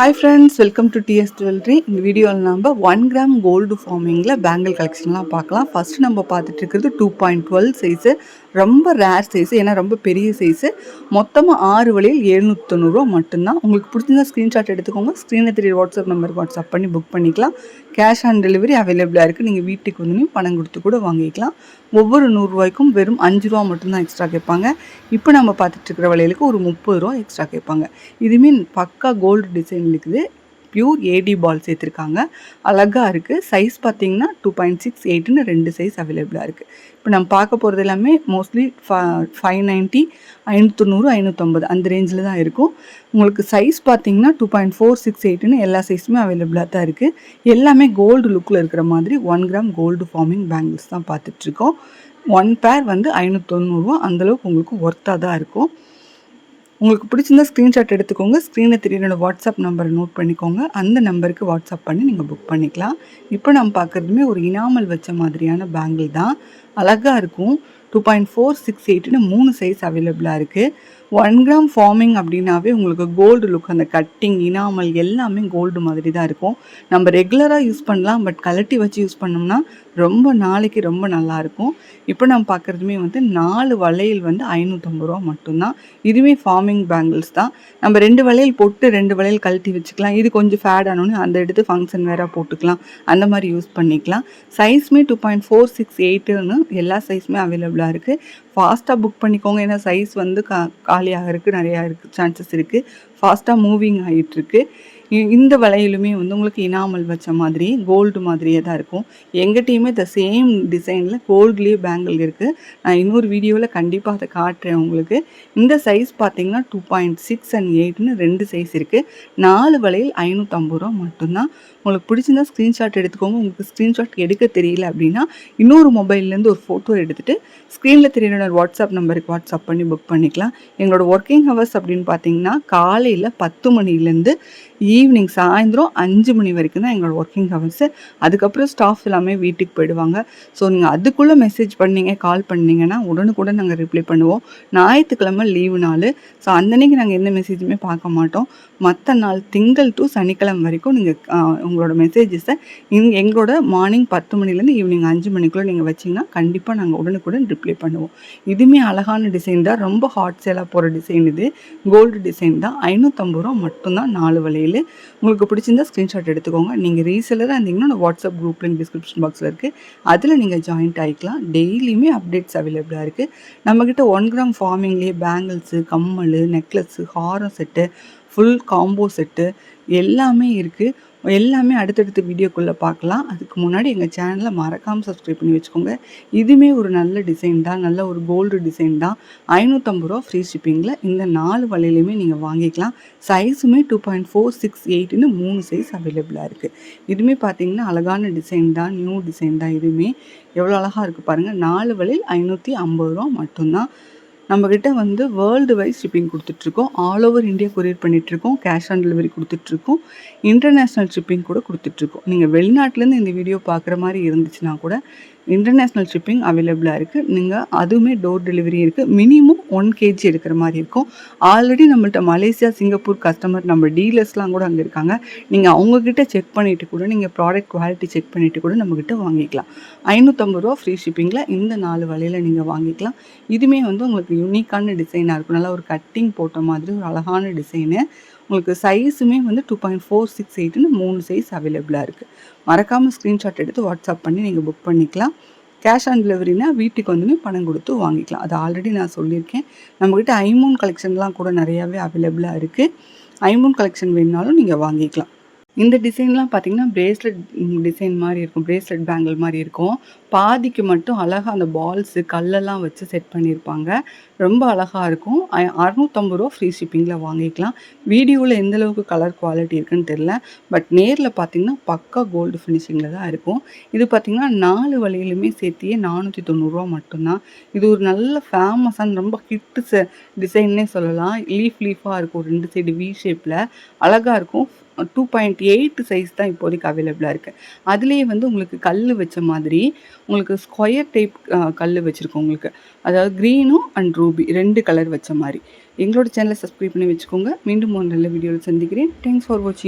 Hi friends, welcome to TS Jewelry. இந்த வீடியோவில் நம்ம 1 கிராம் கோல்டு ஃபார்மிங்கில் பேங்கிள் கலெக்ஷன்லாம் பார்க்கலாம். ஃபஸ்ட்டு நம்ம பார்த்துட்டு இருக்கிறது 2.12 சைஸு, ரொம்ப ரேர் சைஸு, ஏன்னா ரொம்ப பெரிய சைஸு. மொத்தமாக 6 வளையல் 790 மட்டும்தான். உங்களுக்கு பிடிச்சிருந்தா ஸ்க்ரீன்ஷாட் எடுத்துக்கோங்க. ஸ்க்ரீனில் தெரிய வாட்ஸ்அப் நம்பருக்கு வாட்ஸ்அப் பண்ணி புக் பண்ணிக்கலாம். கேஷ் ஆன் டெலிவரி அவைலபிளாக இருக்குது. நீங்கள் வீட்டுக்கு வந்து பணம் கொடுத்து கூட வாங்கிக்கலாம். ஒவ்வொரு 100 ரூபாய்க்கும் வெறும் 5 ரூபா மட்டும்தான் எக்ஸ்ட்ரா கேட்பாங்க. இப்போ நம்ம பார்த்துட்டு இருக்கிற வளையலுக்கு ஒரு 30 ரூபா எக்ஸ்ட்ரா கேட்பாங்க. இதுவுமே பக்கா கோல்டு டிசைன் இருக்குது. பியூர் ஏடி பால் சேர்த்துருக்காங்க. அழகாக இருக்குது. சைஸ் பார்த்தீங்கன்னா 2.68ன்னு 2 சைஸ் அவைலபிளாக இருக்குது. இப்போ நம்ம பார்க்க போகிறது எல்லாமே மோஸ்ட்லி 590, 590, 550 அந்த ரேஞ்சில் தான் இருக்கும். உங்களுக்கு சைஸ் பார்த்தீங்கன்னா 2.468ன்னு எல்லா சைஸுமே அவைலபிளாக தான் இருக்குது. எல்லாமே கோல்டு லுக்கில் இருக்கிற மாதிரி 1 கிராம் கோல்டு ஃபார்மிங் பேங்கிள்ஸ் தான் பார்த்துட்ருக்கோம். 1 பேர் வந்து 590 அந்தளவுக்கு உங்களுக்கு ஒர்த்தாக தான் இருக்கும். உங்களுக்கு பிடிச்சிருந்தா ஸ்க்ரீன்ஷாட் எடுத்துக்கோங்க. ஸ்க்ரீனில் தெரியற வாட்ஸ்அப் நம்பரை நோட் பண்ணிக்கோங்க. அந்த நம்பருக்கு வாட்ஸ்அப் பண்ணி நீங்கள் புக் பண்ணிக்கலாம். இப்போ நம்ம பார்க்குறதுமே ஒரு இனாமல் வச்ச மாதிரியான பேங்கிள் தான். அழகாக இருக்கும். 2.468ன்னு 3 சைஸ் அவைலபிளாக இருக்குது. 1 கிராம் ஃபார்மிங் அப்படின்னாவே உங்களுக்கு கோல்டு லுக், அந்த கட்டிங், இனாமல் எல்லாமே கோல்டு மாதிரி தான் இருக்கும். நம்ம ரெகுலராக யூஸ் பண்ணலாம், பட் கலட்டி வச்சு யூஸ் பண்ணோம்னா ரொம்ப நாளைக்கு ரொம்ப நல்லாயிருக்கும். இப்போ நம்ம பார்க்குறதுமே வந்து 4 வளையல் வந்து 550 ரூபா மட்டும்தான். இதுவே ஃபார்மிங் பேங்கிள்ஸ் தான். நம்ம 2 வளையல் போட்டு 2 வளையல் கழட்டி வச்சுக்கலாம். இது கொஞ்சம் ஃபேட் ஆனோன்னு அந்த எடுத்து ஃபங்க்ஷன் வேறு போட்டுக்கலாம். அந்த மாதிரி யூஸ் பண்ணிக்கலாம். சைஸுமே 2.468ன்னு எல்லா சைஸுமே அவைலபிளாக இருக்குது. ஃபாஸ்ட்டாக புக் பண்ணிக்கோங்க. ஏன்னா சைஸ் வந்து காலியாகிறதுக்கு நிறையா சான்சஸ் இருக்குது. ஃபாஸ்ட்டாக மூவிங் ஆகிட்டுருக்கு. இந்த வளையலுமே வந்து உங்களுக்கு இனாமல் வச்ச மாதிரி கோல்டு மாதிரியே தான் இருக்கும். எங்கிட்டையுமே த சேம் டிசைனில் கோல்ட்லேயே பேங்கிள் இருக்குது. நான் இன்னொரு வீடியோவில் கண்டிப்பாக அதை காட்டுறேன் உங்களுக்கு. இந்த சைஸ் பார்த்தீங்கன்னா 2.6 and 8ன்னு 2 சைஸ் இருக்குது. 4 வளையல் 550 ரூபா மட்டும்தான். உங்களுக்கு பிடிச்சிருந்தா ஸ்க்ரீன்ஷாட் எடுத்துக்கோங்க. உங்களுக்கு ஸ்க்ரீன்ஷாட் எடுக்க தெரியல அப்படின்னா இன்னொரு மொபைல்லேருந்து ஒரு ஃபோட்டோ எடுத்துகிட்டு ஸ்க்ரீனில் தெரியற வாட்ஸ்அப் நம்பருக்கு வாட்ஸ்அப் பண்ணி புக் பண்ணிக்கலாம். எங்களோட ஒர்க்கிங் ஹவர்ஸ் அப்படின்னு பார்த்தீங்கன்னா காலையில் 10 மணிலேருந்து ஈவினிங் சாயந்தரம் 5 மணி வரைக்கும் தான் எங்களோட ஒர்க்கிங் ஹவர்ஸு. அதுக்கப்புறம் ஸ்டாஃப் எல்லாமே வீட்டுக்கு போயிடுவாங்க. ஸோ நீங்கள் அதுக்குள்ளே மெசேஜ் பண்ணீங்க, கால் பண்ணிங்கன்னா உடனுக்குடன் நாங்கள் ரிப்ளை பண்ணுவோம். ஞாயிற்றுக்கிழமை லீவு நாள். ஸோ அந்தன்னைக்கு நாங்கள் எந்த மெசேஜுமே பார்க்க மாட்டோம். மற்ற நாள் திங்கள் டு சனிக்கிழமை வரைக்கும் நீங்கள் உங்களோட மெசேஜஸை எங்களோட மார்னிங் 10 மணிலேருந்து ஈவினிங் 5 மணிக்குள்ளே நீங்கள் வச்சிங்கன்னா கண்டிப்பாக நாங்கள் உடனுக்குடன் ரிப்ளை பண்ணுவோம். இதுவுமே அழகான டிசைன் தான். ரொம்ப ஹாட் சேலாக போகிற டிசைன் இது. கோல்டு டிசைன் தான். 550 ரூபா மட்டும்தான் 4 வளையல். உங்களுக்கு பிடிச்சிருந்தா ஸ்க்ரீன்ஷாட் எடுத்துக்கோங்க. நீங்கள் ரீசெல்லராக இருந்தீங்கன்னா வாட்ஸ்அப் குரூப் லிங்க் டிஸ்கிரிப்ஷன் பாக்ஸில் இருக்குது. அதில் நீங்கள் ஜாயின்ட் ஆகிக்கலாம். டெய்லியுமே அப்டேட்ஸ் அவைலபிளாக இருக்குது. நம்மக்கிட்ட 1 கிராம் ஃபார்மிங்லேயே பேங்கிள்ஸு, கம்மல், நெக்லஸ்ஸு, ஹாரம் செட்டு, ஃபுல் காம்போ செட்டு எல்லாமே இருக்குது. எல்லாமே அடுத்தடுத்த வீடியோக்குள்ளே பார்க்கலாம். அதுக்கு முன்னாடி எங்கள் சேனலை மறக்காமல் சப்ஸ்கிரைப் பண்ணி வச்சுக்கோங்க. இதுவுமே ஒரு நல்ல டிசைன் தான். நல்ல ஒரு கோல்டு டிசைன் தான். 550 ரூபா ஃப்ரீ ஷிப்பிங்கில் இந்த 4 வளையலையுமே நீங்கள் வாங்கிக்கலாம். சைஸுமே 2.468ன்னு 3 சைஸ் அவைலபிளாக இருக்குது. இதுவுமே பார்த்தீங்கன்னா அழகான டிசைன் தான். நியூ டிசைன் தான். இதுவுமே எவ்வளோ அழகாக இருக்குது பாருங்கள். 4 வளையல் 550 ரூபா மட்டும்தான். நம்மக்கிட்ட வந்து வேர்ல்டு வைஸ் ஷிப்பிங் கொடுத்துட்ருக்கோம். ஆல் ஓவர் இந்தியா கொரியர் பண்ணிகிட்ருக்கோம். கேஷ் ஆன் டெலிவரி கொடுத்துட்ருக்கோம். இன்டர்நேஷ்னல் ஷிப்பிங் கூட கொடுத்துட்ருக்கோம். நீங்கள் வெளிநாட்டிலேருந்து இந்த வீடியோ பார்க்குற மாதிரி இருந்துச்சுன்னா கூட இன்டர்நேஷ்னல் ஷிப்பிங் அவைலபிளாக இருக்குது. நீங்கள் அதுவுமே டோர் டெலிவரி இருக்குது. மினிமம் 1 kg எடுக்கிற மாதிரி இருக்கும். ஆல்ரெடி நம்மள்ட்ட மலேசியா, சிங்கப்பூர் கஸ்டமர், நம்ம டீலர்ஸ்லாம் கூட அங்கே இருக்காங்க. நீங்கள் அவங்கக்கிட்ட செக் பண்ணிவிட்டு கூட நீங்கள் ப்ராடக்ட் குவாலிட்டி செக் பண்ணிவிட்டு கூட நம்மக்கிட்ட வாங்கிக்கலாம். 550 ரூபா ஃப்ரீ ஷிப்பிங்கில் இந்த 4 வளையல நீங்கள் வாங்கிக்கலாம். இதுவுமே வந்து உங்களுக்கு யூனிக்கான டிசைனாக இருக்கும். நல்லா ஒரு கட்டிங் போட்ட மாதிரி ஒரு அழகான டிசைனு. உங்களுக்கு சைஸுமே வந்து 2.468ன்னு 3 சைஸ் அவைலபிளாக இருக்குது. மறக்காமல் ஸ்க்ரீன்ஷாட் எடுத்து வாட்ஸ்அப் பண்ணி நீங்கள் புக் பண்ணிக்கலாம். கேஷ் ஆன் டெலிவரினா வீட்டுக்கு வந்து பணம் கொடுத்து வாங்கிக்கலாம். அது ஆல்ரெடி நான் சொல்லியிருக்கேன். நம்மக்கிட்ட ஐமூன் கலெக்ஷன்லாம் கூட நிறையாவே அவைலபிளாக இருக்குது. ஐமூன் கலெக்ஷன் வேணுனாலும் நீங்கள் வாங்கிக்கலாம். இந்த டிசைன்லாம் பார்த்தீங்கன்னா பிரேஸ்லெட் டிசைன் மாதிரி இருக்கும். பிரேஸ்லெட் பேங்கிள் மாதிரி இருக்கும். பாதிக்கு மட்டும் அழகாக அந்த பால்ஸு, கல்லெல்லாம் வச்சு செட் பண்ணியிருப்பாங்க. ரொம்ப அழகாக இருக்கும். 650 ரூபா ஃப்ரீ ஷிப்பிங்கில் வாங்கிக்கலாம். வீடியோவில் எந்தளவுக்கு கலர் குவாலிட்டி இருக்குதுன்னு தெரில. பட் நேரில் பார்த்தீங்கன்னா பக்கா கோல்டு ஃபினிஷிங்கில் தான் இருக்கும். இது பார்த்திங்கன்னா 4 வளையலுமே சேர்த்தியே 490 ரூபா மட்டும்தான். இது ஒரு நல்ல ஃபேமஸான ரொம்ப ஹிட்டு டிசைன்னே சொல்லலாம். லீஃபாக இருக்கும். 2 சைடு வி ஷேப்பில் அழகாக இருக்கும். 2.8 சைஸ் தான் இப்போதைக்கு அவைலபிளாக இருக்குது. அதுலேயே வந்து உங்களுக்கு கல் வச்ச மாதிரி உங்களுக்கு ஸ்கொயர் டைப் கல் வச்சுருக்கோம் உங்களுக்கு. அதாவது க்ரீனும் அண்ட் ரூபி 2 கலர் வச்ச மாதிரி. எங்களோட சேனலை சப்ஸ்கிரைப் பண்ணி வச்சுக்கோங்க. மீண்டும் ஒரு நல்ல வீடியோவில் சந்திக்கிறேன். தேங்க்ஸ் ஃபார் வாட்சிங்.